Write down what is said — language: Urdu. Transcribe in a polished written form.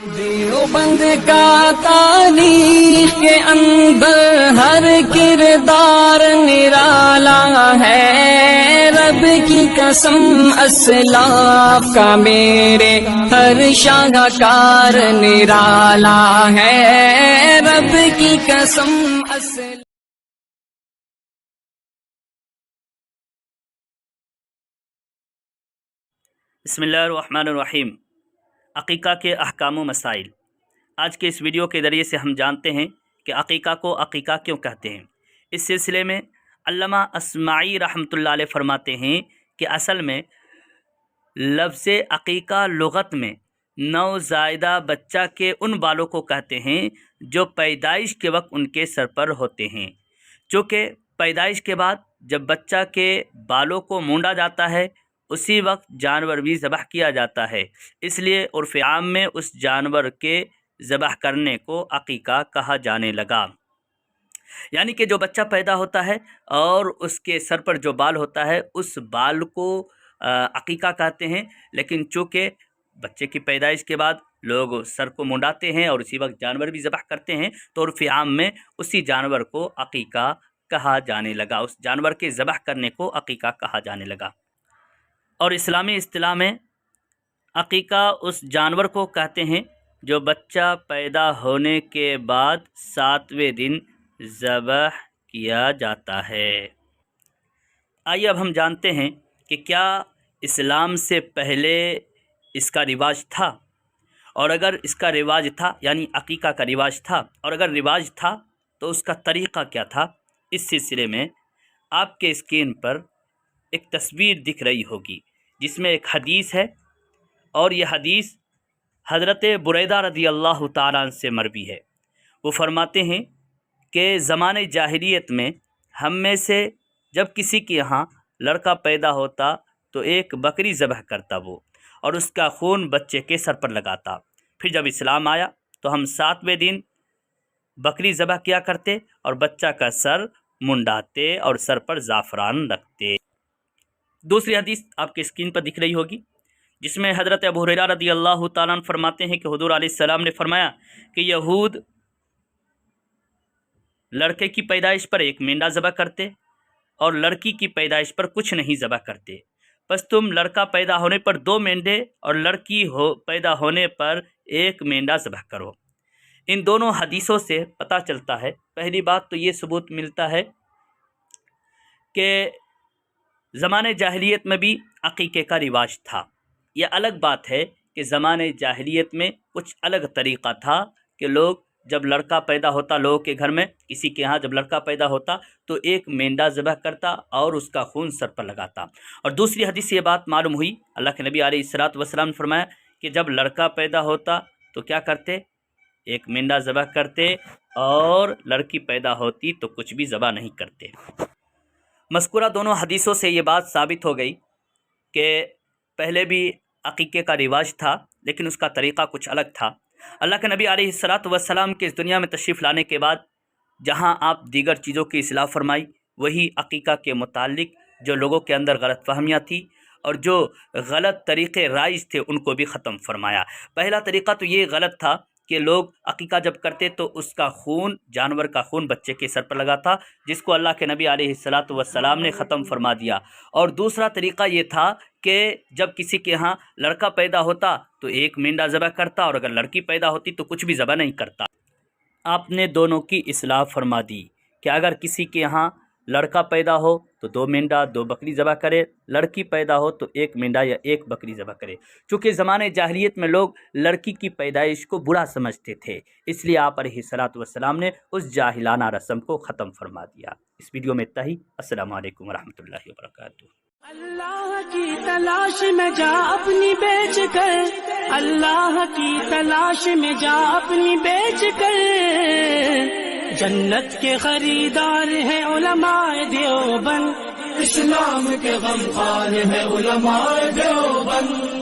دیوبند کا تاریخ کے اندر ہر کردار نرالا ہے، رب کی قسم اسلاف کا میرے ہر شاہکار نرالا ہے، رب کی قسم اسلاف۔ بسم اللہ الرحمن الرحیم۔ عقیقہ کے احکام و مسائل۔ آج کے اس ویڈیو کے ذریعے سے ہم جانتے ہیں کہ عقیقہ کو عقیقہ کیوں کہتے ہیں۔ اس سلسلے میں علامہ اصمعی رحمۃ اللہ علیہ فرماتے ہیں کہ اصل میں لفظ عقیقہ لغت میں نوزائیدہ بچہ کے ان بالوں کو کہتے ہیں جو پیدائش کے وقت ان کے سر پر ہوتے ہیں، چونکہ پیدائش کے بعد جب بچہ کے بالوں کو مونڈا جاتا ہے اسی وقت جانور بھی ذبح کیا جاتا ہے، اس لیے عرف عام میں اس جانور کے ذبح کرنے کو عقیقہ کہا جانے لگا۔ یعنی کہ جو بچہ پیدا ہوتا ہے اور اس کے سر پر جو بال ہوتا ہے اس بال کو عقیقہ کہتے ہیں، لیکن چونکہ بچے کی پیدائش کے بعد لوگ سر کو منڈاتے ہیں اور اسی وقت جانور بھی ذبح کرتے ہیں تو عرف عام میں اسی جانور کو عقیقہ کہا جانے لگا، اس جانور کے ذبح کرنے کو عقیقہ کہا جانے لگا۔ اور اسلامی اصطلاح میں عقیقہ اس جانور کو کہتے ہیں جو بچہ پیدا ہونے کے بعد 7ویں دن ذبح کیا جاتا ہے۔ آئیے اب ہم جانتے ہیں کہ کیا اسلام سے پہلے اس کا رواج تھا، اور اگر اس کا رواج تھا یعنی عقیقہ کا رواج تھا، اور اگر رواج تھا تو اس کا طریقہ کیا تھا۔ اس سلسلے میں آپ کے اسکرین پر ایک تصویر دکھ رہی ہوگی جس میں ایک حدیث ہے، اور یہ حدیث حضرت بریدہ رضی اللہ تعالیٰ عنہ سے مروی ہے۔ وہ فرماتے ہیں کہ زمانۂ جاہلیت میں ہم میں سے جب کسی کے یہاں لڑکا پیدا ہوتا تو ایک بکری ذبح کرتا وہ، اور اس کا خون بچے کے سر پر لگاتا۔ پھر جب اسلام آیا تو ہم 7ویں دن بکری ذبح کیا کرتے اور بچہ کا سر منڈاتے اور سر پر زعفران رکھتے۔ دوسری حدیث آپ کے اسکرین پر دکھ رہی ہوگی جس میں حضرت ابو ہریرہ رضی اللہ تعالیٰ عنہ فرماتے ہیں کہ حضور علیہ السلام نے فرمایا کہ یہود لڑکے کی پیدائش پر ایک مینڈا ذبح کرتے اور لڑکی کی پیدائش پر کچھ نہیں ذبح کرتے، بس تم لڑکا پیدا ہونے پر 2 مینڈے اور لڑکی پیدا ہونے پر 1 مینڈا ذبح کرو۔ ان دونوں حدیثوں سے پتہ چلتا ہے، پہلی بات تو یہ ثبوت ملتا ہے کہ زمانۂ جاہلیت میں بھی عقیقے کا رواج تھا۔ یہ الگ بات ہے کہ زمانۂ جاہلیت میں کچھ الگ طریقہ تھا کہ لوگ جب لڑکا پیدا ہوتا، لوگوں کے گھر میں کسی کے ہاں جب لڑکا پیدا ہوتا تو 1 مینڈا ذبح کرتا اور اس کا خون سر پر لگاتا۔ اور دوسری حدیث سے یہ بات معلوم ہوئی، اللہ کے نبی علیہ الصلوۃ والسلام نے فرمایا کہ جب لڑکا پیدا ہوتا تو کیا کرتے، 1 مینڈا ذبح کرتے، اور لڑکی پیدا ہوتی تو کچھ بھی ذبح نہیں کرتے۔ مذکورہ دونوں حدیثوں سے یہ بات ثابت ہو گئی کہ پہلے بھی عقیقے کا رواج تھا لیکن اس کا طریقہ کچھ الگ تھا۔ اللہ کے نبی علیہ الصلوۃ والسلام کے اس دنیا میں تشریف لانے کے بعد جہاں آپ دیگر چیزوں کی اصلاح فرمائی، وہی عقیقہ کے متعلق جو لوگوں کے اندر غلط فہمیاں تھیں اور جو غلط طریقے رائج تھے ان کو بھی ختم فرمایا۔ پہلا طریقہ تو یہ غلط تھا کہ لوگ عقیقہ جب کرتے تو اس کا خون، جانور کا خون بچے کے سر پر لگاتا، جس کو اللہ کے نبی علیہ الصلوۃ والسلام نے ختم فرما دیا۔ اور دوسرا طریقہ یہ تھا کہ جب کسی کے ہاں لڑکا پیدا ہوتا تو 1 مینڈا ذبح کرتا، اور اگر لڑکی پیدا ہوتی تو کچھ بھی ذبح نہیں کرتا۔ آپ نے دونوں کی اصلاح فرما دی کہ اگر کسی کے ہاں لڑکا پیدا ہو تو 2 مینڈا 2 بکری ذبح کرے، لڑکی پیدا ہو تو 1 مینڈا یا 1 بکری ذبح کرے، چونکہ زمانے جاہلیت میں لوگ لڑکی کی پیدائش کو برا سمجھتے تھے، اس لیے آپ علیہ الصلوۃ والسلام نے اس جاہلانہ رسم کو ختم فرما دیا۔ اس ویڈیو میں اتنا ہی۔ السلام علیکم ورحمۃ اللہ وبرکاتہ۔ اللہ کی تلاش میں جا اپنی بیچ کر، اللہ کی تلاش میں جا اپنی بیچ کر، جنت کے خریدار ہیں علماء دیوبند، اسلام کے غمخوار ہیں علماء دیوبند۔